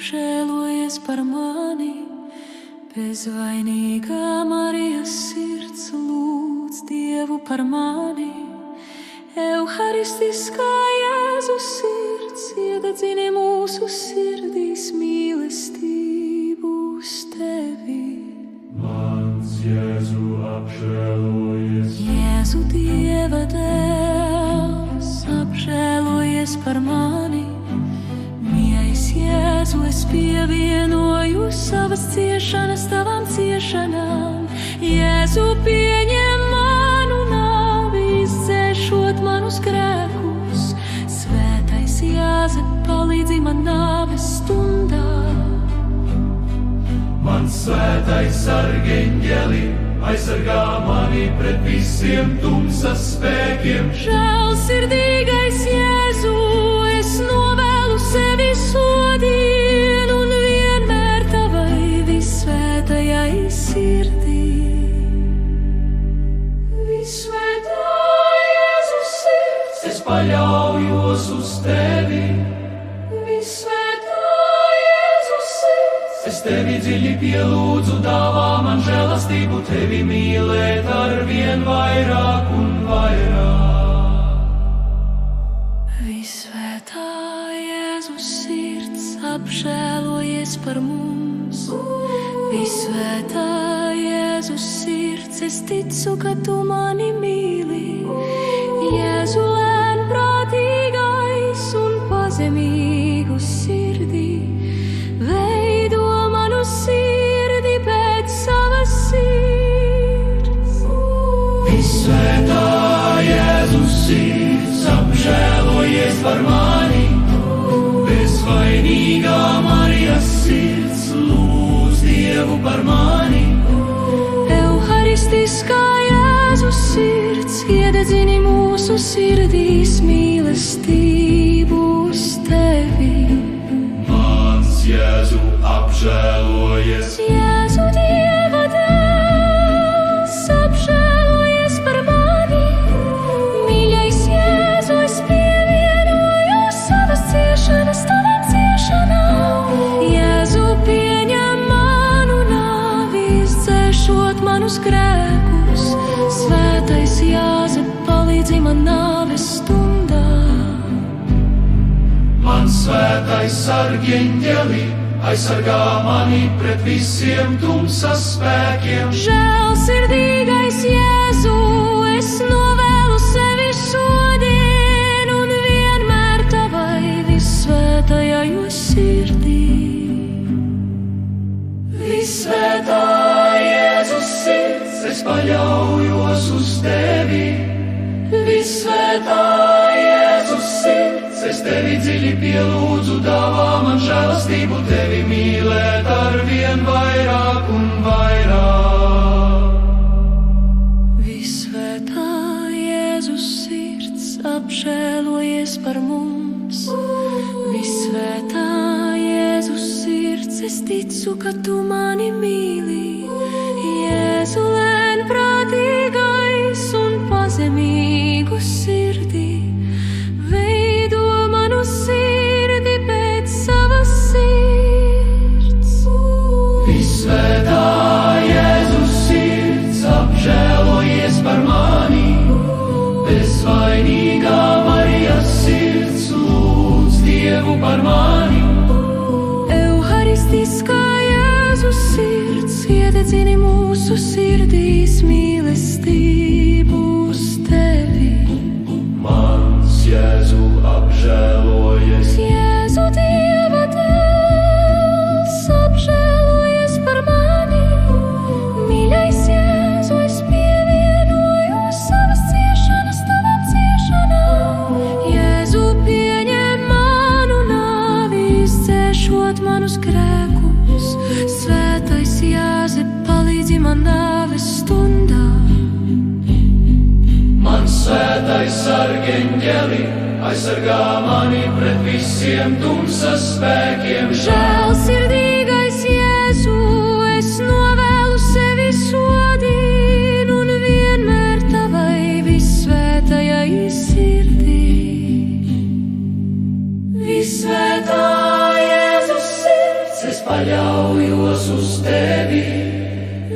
apžēlojies par mani, bezvainīgā Marijas sirds lūdz Dievu par mani. Euharistiskā Jēzus sirds iededzini mūsu sirdīs mīlestību uz tevi. Mans Jēzu apžēlojies, Jēzu Dieva dēls, apžēlojies par mani. Mīļais Jēzu, es pievienoju savas ciešanas tavām ciešanām. Jēzu, pieņem manu nāvi, izdzēšot manus grēkus. Svētais Jāzep, palīdzi man nāves stundā. mans svētais sargeņģeli, aizsargā mani pret visiem tumsas spēkiem. Žēlsirdīgais Jēzu, es novēlu sevi sodienu un vienmēr tavai visvētajai sirdī. Visvētā Jēzus sirds, Es paļaujos uz tevi, visvētā Jēzus sirds, es tevi dziļi pielūdzu, dāvā man žēlastību, tevi mīlēt ar vien vairāk un vairāk. Visvētā Jēzus sirds, apžēlojies par mums. Visvētā Jēzus sirds, es ticu, ka tu mani mīli. Jēzu, lēnprātīgais un pazemīgu sirdī, veido manu sirdi pēc savas sirds. Visvētā Jēzus sirds, apžēlojies par mani, bezvainīgā Marijas sirds, lūdz Dievu par mani. Euharistiskā Jēzus sirds, iededzini mūsu sirdīs mīlestību uz tevi. Mans Jēzu apžēlojies, Jēzu Dieva dēls, apžēlojies par mani. Mīļais Jēzu, es pievienoju savas ciešanas tavām ciešanām. Jēzu, pieņem manu nāvi, izdzēšot manus grēkus. Svētais Jāzep, palīdzi man nāves stundā. mans svētais sargeņģeli, aizsargā mani pret visiem tumsas spēkiem. Žēlsirdīgais Jēzu, es novēlu sevi šodien un vienmēr tavai visvētajai sirdī. Visvētā Jēzus sirds, es paļaujos uz tevi. Visvētā Jēzus sirds, es tevi dziļi pielūdzu, dāvā man žēlastību, tevi mīlēt ar vien vairāk un vairāk. Visvētā Jēzus sirds, apžēlojies par mums. Visvētā Jēzus sirds, es ticu, ka tu mani mīli. Jēzu, lēnprātīgais un pazemīgu sirdī, veido manu sirdi pēc savas sirds. Visvētā Jēzus sirds, apžēlojies par mani, bezvainīgā Marijas sirds, lūdz Dievu par mani. Euharistiskā Jēzus sirds, iededzini mūsu sirdīs mīlestību uz tevi. Mans Jēzu apžēlojies, Jēzu Dieva dēls, apžēlojies par mani. Mīļais Jēzu, es pievienoju savas ciešanas tavām ciešanām. Jēzu, pieņem manu nāvi, izdzēšot manus grēkus. Svētais Jāzep, palīdzi man nāves stundā. mans svētais sargeņģeli, aizsargā mani pret visiem tumsas spēkiem. Žēlsirdīgais Jēzu, es novēlu sevi šodien un vienmēr tavai visvētajai sirdī. Visvētā Jēzus sirds, paļaujos uz tevi.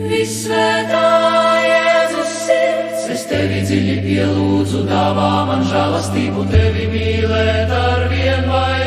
Visvētā Jēzus sirds, Es tevi dziļi pielūdzu, dāvā man žēlastību, tevi mīlēt ar vien vairāk.